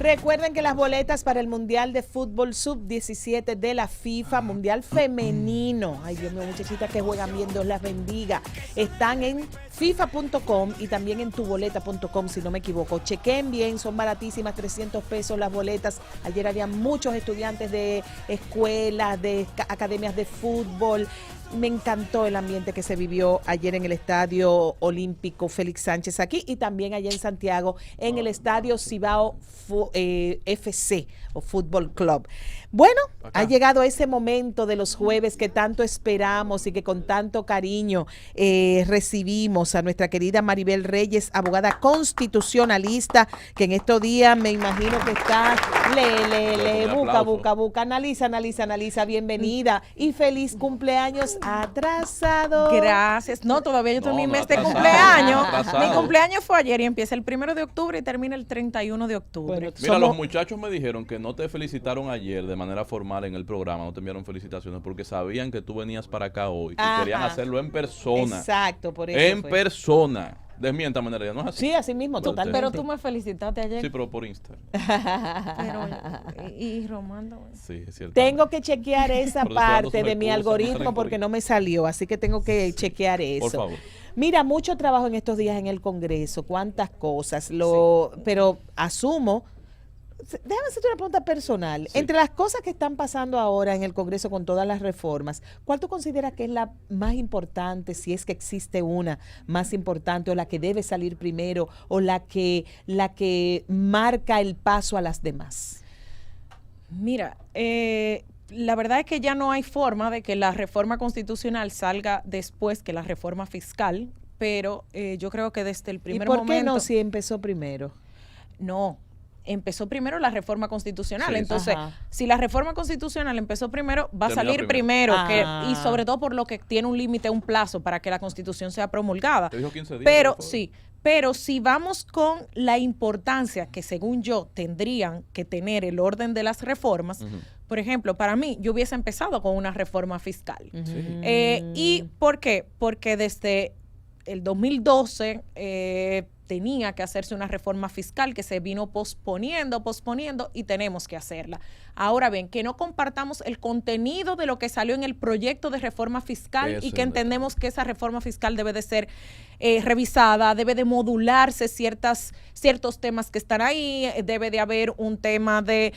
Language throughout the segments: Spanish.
Recuerden que las boletas para el Mundial de Fútbol Sub-17 de la FIFA, Mundial Femenino, ay Dios mío, muchachitas que juegan bien, Dios las bendiga, están en FIFA.com y también en tuboleta.com, si no me equivoco. Chequen bien, son baratísimas, 300 pesos las boletas. Ayer había muchos estudiantes de escuelas, de academias de fútbol. Me encantó el ambiente que se vivió ayer en el Estadio Olímpico Félix Sánchez aquí y también allá en Santiago en el Estadio Cibao FC o Fútbol Club. Bueno, ha llegado ese momento de los jueves que tanto esperamos y que con tanto cariño recibimos a nuestra querida Maribel Reyes, abogada constitucionalista, que en estos días me imagino que está, busca, analiza, bienvenida y feliz cumpleaños atrasado. Gracias. No, todavía yo tengo mi mes de cumpleaños. Mi cumpleaños fue ayer y empieza el 1 de octubre y termina el 31 de octubre. Bueno, mira, los muchachos me dijeron que no te felicitaron ayer de manera formal en el programa, no te enviaron felicitaciones porque sabían que tú venías para acá hoy y querían hacerlo en persona. Exacto, por eso. En persona. Desmiéntame, Nereida, ¿no es así? Sí, así mismo, totalmente. Pero tú me felicitaste ayer. Sí, pero por Instagram. Y Romando. Sí, es cierto. Tengo que chequear esa parte de mi algoritmo porque no me salió, así que tengo que chequear eso. Por favor. Mira, mucho trabajo en estos días en el Congreso, cuántas cosas, pero asumo. Déjame hacerte una pregunta personal. Sí. Entre las cosas que están pasando ahora en el Congreso con todas las reformas, ¿cuál tú consideras que es la más importante, si es que existe una más importante, o la que debe salir primero, o la que marca el paso a las demás? Mira, la verdad es que ya no hay forma de que la reforma constitucional salga después que la reforma fiscal, pero yo creo que desde el primer momento... ¿Y por qué no si empezó primero? No. Empezó primero la reforma constitucional. Sí, entonces, si la reforma constitucional empezó primero, va a salir primero. Y sobre todo por lo que tiene un límite, un plazo para que la constitución sea promulgada. Te dijo 15 días. Pero sí, pero si vamos con la importancia que según yo tendrían que tener el orden de las reformas, por ejemplo, para mí, yo hubiese empezado con una reforma fiscal. ¿Y por qué? Porque desde el 2012 tenía que hacerse una reforma fiscal que se vino posponiendo y tenemos que hacerla. Ahora bien, que no compartamos el contenido de lo que salió en el proyecto de reforma fiscal y que entendemos que esa reforma fiscal debe de ser revisada, debe de modularse ciertos temas que están ahí, debe de haber un tema de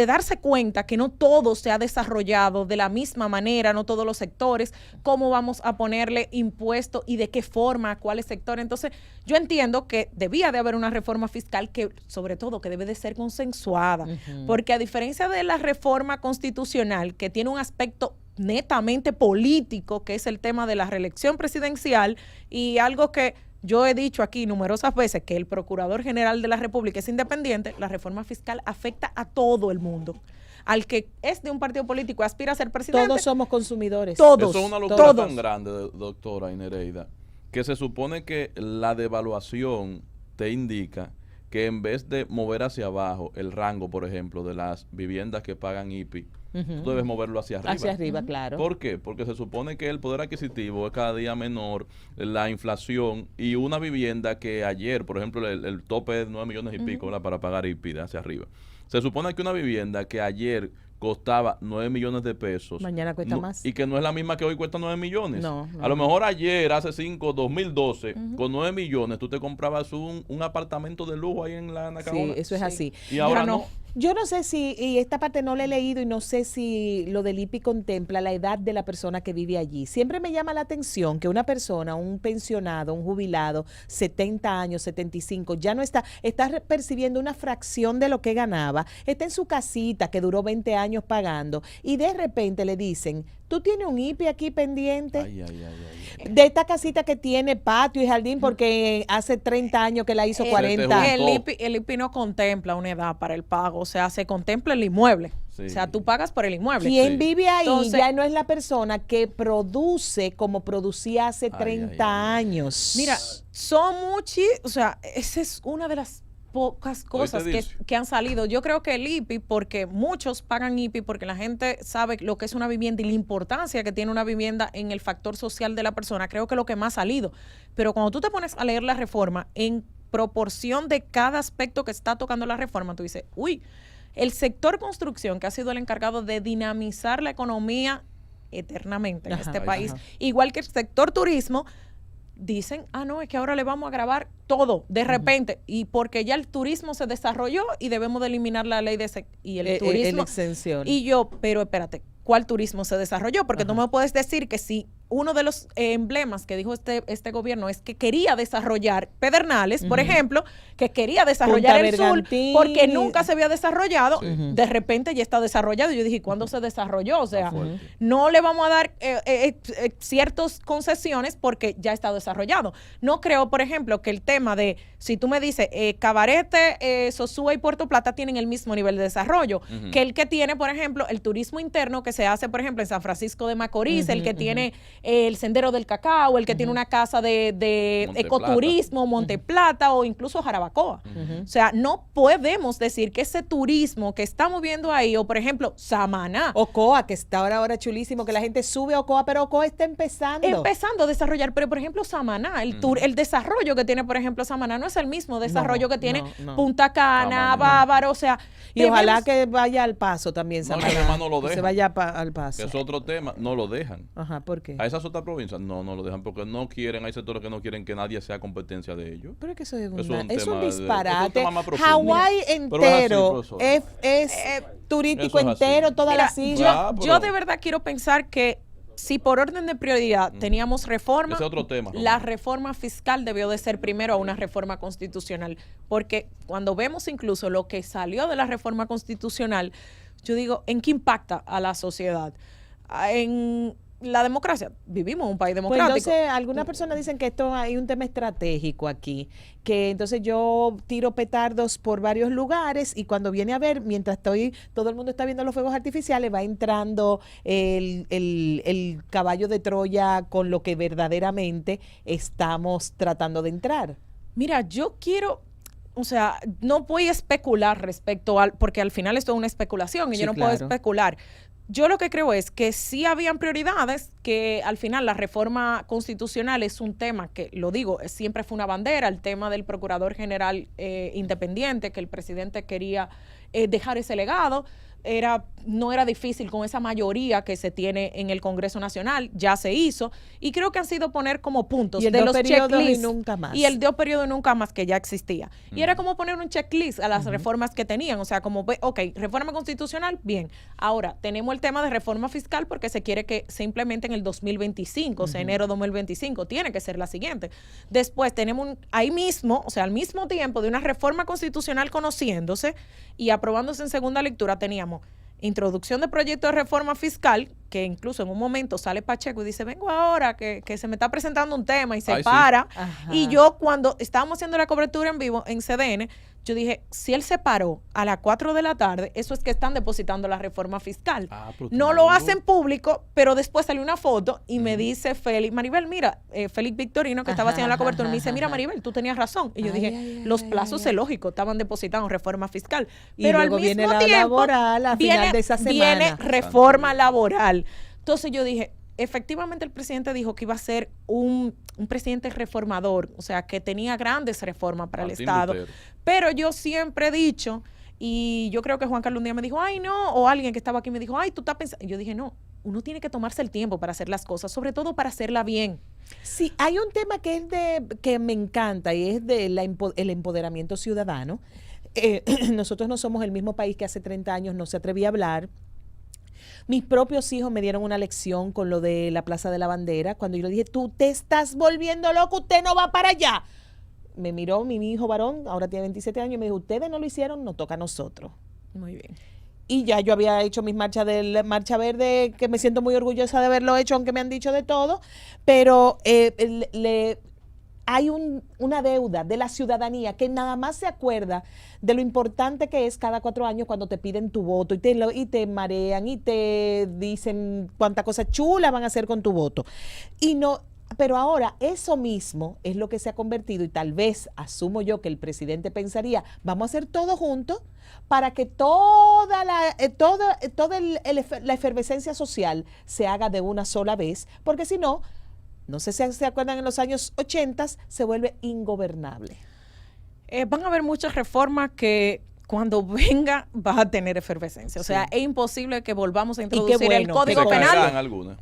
darse cuenta que no todo se ha desarrollado de la misma manera, no todos los sectores, cómo vamos a ponerle impuestos y de qué forma a cuáles sectores. Entonces, yo entiendo que debía de haber una reforma fiscal que, sobre todo, que debe de ser consensuada, porque a diferencia de la reforma constitucional, que tiene un aspecto netamente político, que es el tema de la reelección presidencial, y algo que yo he dicho aquí numerosas veces que el Procurador General de la República es independiente, la reforma fiscal afecta a todo el mundo. Al que es de un partido político y aspira a ser presidente. Todos somos consumidores. Todos. Eso es una locura tan grande, doctora Nereida, que se supone que la devaluación te indica que en vez de mover hacia abajo el rango, por ejemplo, de las viviendas que pagan IPI, tú debes moverlo hacia arriba. Hacia arriba, claro. ¿Por qué? Porque se supone que el poder adquisitivo es cada día menor, la inflación, y una vivienda que ayer, por ejemplo, el tope es 9 millones y pico, ¿verdad?, para pagar IPI hacia arriba. Se supone que una vivienda que ayer costaba 9 millones de pesos. Mañana cuesta más. Y que no es la misma que hoy cuesta 9 millones. No. A lo mejor ayer, hace 2012, con 9 millones, tú te comprabas un apartamento de lujo ahí en la Nacaona. Sí, eso es así. Y ahora no. Yo no sé si, y esta parte no la he leído y no sé si lo del IPI contempla la edad de la persona que vive allí. Siempre me llama la atención que una persona, un pensionado, un jubilado, 70 años, 75, ya no está percibiendo una fracción de lo que ganaba, está en su casita que duró 20 años pagando y de repente le dicen, tú tienes un IPI aquí pendiente de esta casita que tiene patio y jardín porque hace 30 años que la hizo 40. El IPI no contempla una edad para el pago, o sea, se contempla el inmueble. Sí. O sea, tú pagas por el inmueble. Quien vive ahí ya no es la persona que produce como producía hace 30 años. Mira, son o sea, esa es una de las pocas cosas que han salido. Yo creo que el IPI, porque muchos pagan IPI porque la gente sabe lo que es una vivienda y la importancia que tiene una vivienda en el factor social de la persona, creo que es lo que más ha salido. Pero cuando tú te pones a leer la reforma, en proporción de cada aspecto que está tocando la reforma, tú dices, uy, el sector construcción, que ha sido el encargado de dinamizar la economía eternamente en este país, igual que el sector turismo, dicen, no, es que ahora le vamos a grabar todo de repente, y porque ya el turismo se desarrolló y debemos de eliminar la ley de y el turismo. La exención. Y yo, pero espérate, ¿cuál turismo se desarrolló? Porque tú me puedes decir que si uno de los emblemas que dijo este gobierno es que quería desarrollar Pedernales, por ejemplo, que quería desarrollar Punta el sur Bergantín, porque nunca se había desarrollado, de repente ya está desarrollado. Y yo dije, ¿cuándo se desarrolló? O sea, no le vamos a dar ciertas concesiones porque ya está desarrollado. No creo, por ejemplo, que el tema de, si tú me dices, Cabarete, Sosúa y Puerto Plata tienen el mismo nivel de desarrollo que el que tiene, por ejemplo, el turismo interno que se hace, por ejemplo, en San Francisco de Macorís, el que tiene el Sendero del Cacao, el que tiene una casa de ecoturismo, Monteplata o incluso Jarabacoa. O sea, no podemos decir que ese turismo que estamos viendo ahí, o por ejemplo, Samaná. Ocoa, que está ahora chulísimo, que la gente sube a Ocoa, pero Ocoa está empezando. Empezando a desarrollar, pero por ejemplo, Samaná, el desarrollo que tiene, por ejemplo, Samaná no es el mismo desarrollo que tiene Punta Cana, Bávaro, o sea. Y ojalá que vaya al Paso también, No, Samaná. que además no lo Que se dejan. vaya al Paso. Que es otro tema, no lo dejan. Ajá, ¿por qué? A esas otras provincias no lo dejan porque no quieren, hay sectores que no quieren que nadie sea competencia de ellos. Pero es que eso es, Eso es un tema disparate. es un tema más profundo. Hawái Pero es así, entero profesora. es turístico Eso es así. entero, todas Mira, las islas. yo de verdad quiero pensar que si por orden de prioridad teníamos reforma, Ese es otro tema, la Román. reforma fiscal debió de ser primero a una reforma constitucional, porque cuando vemos incluso lo que salió de la reforma constitucional, yo digo, ¿en qué impacta a la sociedad? En la democracia. Vivimos en un país Pues democrático. entonces, algunas personas dicen que esto hay un tema estratégico aquí, que entonces yo tiro petardos por varios lugares y cuando viene a ver, mientras todo el mundo está viendo los fuegos artificiales, va entrando el caballo de Troya con lo que verdaderamente estamos tratando de entrar. Mira, yo quiero, o sea, no voy a especular respecto al, porque al final esto es una especulación y Sí, yo no puedo claro. especular. Yo lo que creo es que sí habían prioridades, que al final la reforma constitucional es un tema que, lo digo, siempre fue una bandera, el tema del procurador general independiente, que el presidente quería dejar ese legado. No era difícil con esa mayoría que se tiene en el Congreso Nacional, ya se hizo, y creo que han sido poner como puntos Y el de dos los periodos y checklists. nunca más. Y el de periodo y nunca más, que ya existía. Y era como poner un checklist a las reformas que tenían, o sea, como, ok, reforma constitucional, bien. Ahora, tenemos el tema de reforma fiscal porque se quiere que se implemente en el 2025, o sea, enero 2025, tiene que ser la siguiente. Después tenemos ahí mismo, o sea, al mismo tiempo de una reforma constitucional conociéndose y aprobándose en segunda lectura, teníamos introducción de proyecto de reforma fiscal, que incluso en un momento sale Pacheco y dice, vengo ahora, que se me está presentando un tema y se Ay, sí. para. Ajá. Y yo cuando estábamos haciendo la cobertura en vivo en CDN, yo dije, si él se paró a las 4 de la tarde, eso es que están depositando la reforma fiscal. Pero No lo hacen público, pero después salió una foto y me dice Félix, Maribel, mira, Félix Victorino, que estaba haciendo la cobertura, me dice, mira, Maribel, tú tenías razón. Y yo dije, los plazos es lógico, estaban depositando reforma fiscal. Y Pero al luego mismo viene la tiempo, laboral a final de esa viene semana. reforma laboral. Entonces yo dije, efectivamente el presidente dijo que iba a ser un presidente reformador, o sea, que tenía grandes reformas para el Martín Estado. Lutero. Pero yo siempre he dicho, y yo creo que Juan Carlos un día me dijo, ay, no, o alguien que estaba aquí me dijo, ay, tú estás pensando. Y yo dije, no, uno tiene que tomarse el tiempo para hacer las cosas, sobre todo para hacerla bien. Sí, hay un tema que me encanta y es el empoderamiento ciudadano. Nosotros no somos el mismo país que hace 30 años no se atrevía a hablar. Mis propios hijos me dieron una lección con lo de la Plaza de la Bandera, cuando yo le dije, tú te estás volviendo loco, usted no va para allá. Me miró mi hijo varón, ahora tiene 27 años, y me dijo, ustedes no lo hicieron, nos toca a nosotros. Muy bien. Y ya yo había hecho mis marchas de Marcha Verde, que me siento muy orgullosa de haberlo hecho, aunque me han dicho de todo, pero hay una deuda de la ciudadanía que nada más se acuerda de lo importante que es cada 4 años cuando te piden tu voto y te marean y te dicen cuánta cosa chula van a hacer con tu voto. Y no, pero ahora eso mismo es lo que se ha convertido y tal vez asumo yo que el presidente pensaría, vamos a hacer todo juntos para que toda la efervescencia social se haga de una sola vez, porque si no sé si se acuerdan, en los años 80 se vuelve ingobernable. Van a haber muchas reformas que cuando venga vas a tener efervescencia. O sea, es imposible que volvamos a introducir el Código ¿Se Penal. caerán algunas?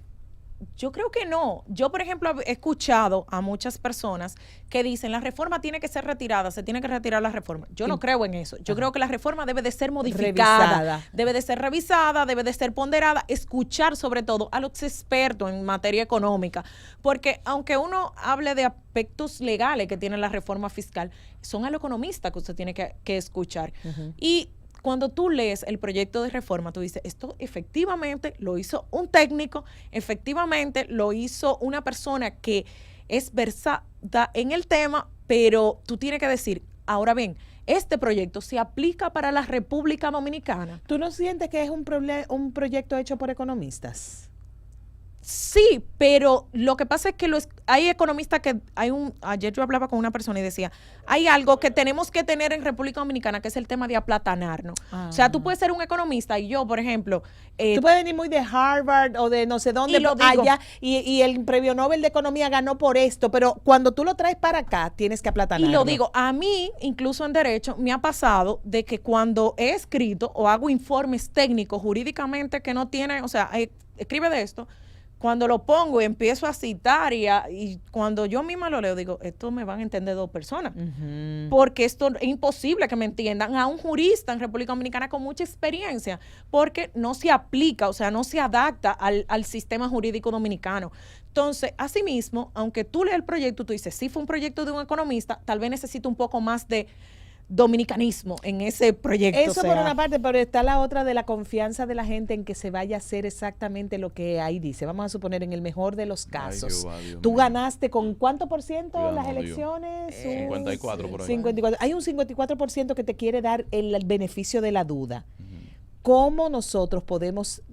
Yo creo que no. Yo, por ejemplo, he escuchado a muchas personas que dicen la reforma tiene que ser retirada, se tiene que retirar la reforma. Yo no creo en eso. Yo creo que la reforma debe de ser modificada, debe de ser revisada, debe de ser ponderada, escuchar sobre todo a los expertos en materia económica, porque aunque uno hable de aspectos legales que tiene la reforma fiscal, son a los economistas que usted tiene que escuchar. Y cuando tú lees el proyecto de reforma, tú dices, esto efectivamente lo hizo un técnico, efectivamente lo hizo una persona que es versada en el tema, pero tú tienes que decir, ahora bien, este proyecto se aplica para la República Dominicana. ¿Tú no sientes que es un proyecto hecho por economistas? Sí, pero lo que pasa es que hay economistas que ayer yo hablaba con una persona y decía, hay algo que tenemos que tener en República Dominicana, que es el tema de aplatanarnos. O sea, tú puedes ser un economista y yo, por ejemplo, tú puedes venir muy de Harvard o de no sé dónde, allá, y el premio Nobel de Economía ganó por esto, pero cuando tú lo traes para acá, tienes que aplatanarlo. Y lo digo, a mí, incluso en Derecho, me ha pasado de que cuando he escrito o hago informes técnicos jurídicamente que no tienen, o sea, escribe de esto, cuando lo pongo y empiezo a citar y cuando yo misma lo leo, digo, esto me van a entender dos personas. Porque esto es imposible que me entiendan a un jurista en República Dominicana con mucha experiencia, porque no se aplica, o sea, no se adapta al sistema jurídico dominicano. Entonces, asimismo, aunque tú lees el proyecto, tú dices, sí fue un proyecto de un economista, tal vez necesito un poco más de dominicanismo en ese proyecto. Eso por una parte, pero está la otra de la confianza de la gente en que se vaya a hacer exactamente lo que ahí dice. Vamos a suponer, en el mejor de los casos. Tú ganaste con ¿cuánto por ciento las elecciones? 54 por ahí. 54. Hay un 54% que te quiere dar el beneficio de la duda. ¿Cómo nosotros podemos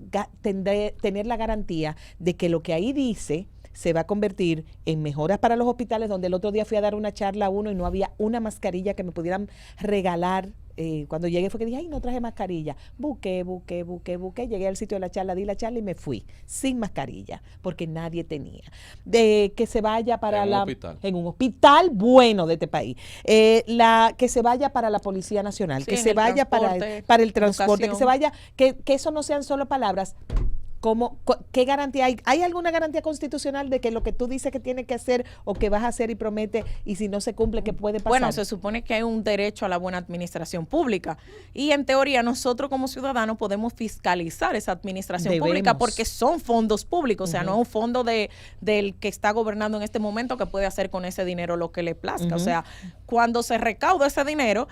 tener la garantía de que lo que ahí dice se va a convertir en mejoras para los hospitales? Donde el otro día fui a dar una charla a uno y no había una mascarilla que me pudieran regalar. Cuando llegué fue que dije, ay, no traje mascarilla. Busqué. Llegué al sitio de la charla, di la charla y me fui sin mascarilla, porque nadie tenía. De que se vaya para en un hospital bueno de este país. Que se vaya para la Policía Nacional, sí, que se vaya para el transporte, educación. que se vaya, que eso no sean solo palabras. ¿Qué garantía hay? ¿Hay alguna garantía constitucional de que lo que tú dices que tienes que hacer o que vas a hacer y promete, y si no se cumple, qué puede pasar? Bueno, se supone que hay un derecho a la buena administración pública y en teoría nosotros como ciudadanos podemos fiscalizar esa administración pública porque son fondos públicos, o sea, no es un fondo del que está gobernando en este momento que puede hacer con ese dinero lo que le plazca. O sea, cuando se recauda ese dinero,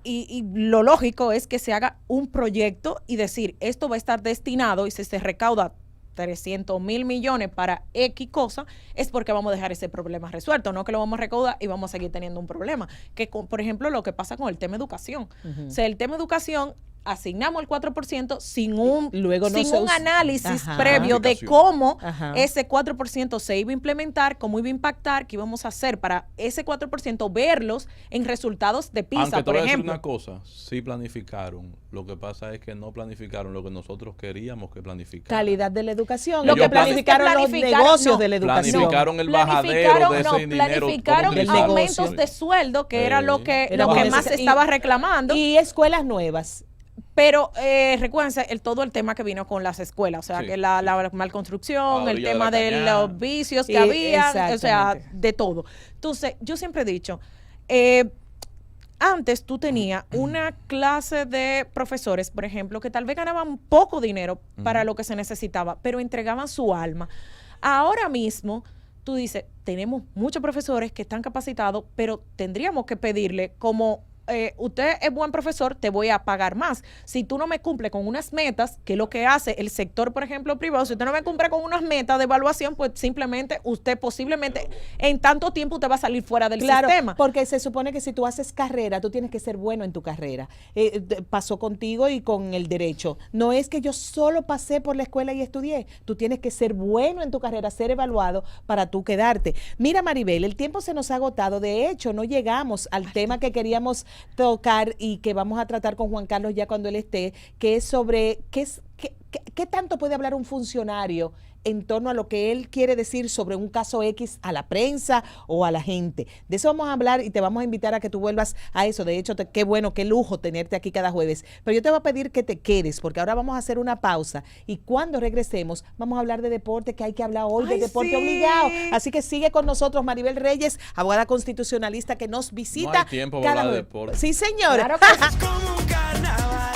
y lo lógico es que se haga un proyecto y decir, esto va a estar destinado, y si se recauda 300,000 millones para X cosa, es porque vamos a dejar ese problema resuelto, no que lo vamos a recaudar y vamos a seguir teniendo un problema. Que, por ejemplo, lo que pasa con el tema educación. O sea, el tema educación, asignamos el 4% sin un análisis previo de cómo ese 4% se iba a implementar, cómo iba a impactar, qué íbamos a hacer para ese 4% verlos en resultados de PISA, aunque por ejemplo. Decir una cosa, sí planificaron, lo que pasa es que no planificaron lo que nosotros queríamos que planificaran. Calidad de la educación, lo que planificaron los negocios de la educación. Planificaron el bajadero de ese dinero. Planificaron aumentos de sueldo, que era lo que más se estaba reclamando. Y escuelas nuevas. Pero recuérdense todo el tema que vino con las escuelas, o sea, que la malconstrucción, el tema de los vicios que había, o sea, de todo. Entonces, yo siempre he dicho, antes tú tenías una clase de profesores, por ejemplo, que tal vez ganaban poco dinero para lo que se necesitaba, pero entregaban su alma. Ahora mismo, tú dices, tenemos muchos profesores que están capacitados, pero tendríamos que pedirle como usted es buen profesor, te voy a pagar más. Si tú no me cumples con unas metas, que es lo que hace el sector, por ejemplo, privado, si usted no me cumple con unas metas de evaluación, pues simplemente usted posiblemente en tanto tiempo usted va a salir fuera del sistema. Porque se supone que si tú haces carrera, tú tienes que ser bueno en tu carrera. Pasó contigo y con el derecho. No es que yo solo pasé por la escuela y estudié. Tú tienes que ser bueno en tu carrera, ser evaluado para tú quedarte. Mira, Maribel, el tiempo se nos ha agotado. De hecho, no llegamos al tema que queríamos tocar y que vamos a tratar con Juan Carlos ya cuando él esté, que es sobre qué tanto puede hablar un funcionario en torno a lo que él quiere decir sobre un caso X a la prensa o a la gente. De eso vamos a hablar y te vamos a invitar a que tú vuelvas a eso. De hecho, qué bueno, qué lujo tenerte aquí cada jueves. Pero yo te voy a pedir que te quedes, porque ahora vamos a hacer una pausa y cuando regresemos vamos a hablar de deporte, que hay que hablar hoy de deporte obligado. Así que sigue con nosotros Maribel Reyes, abogada constitucionalista que nos visita. No hay tiempo para hablar de deporte. Sí, señora. Claro que sí. Como un carnaval.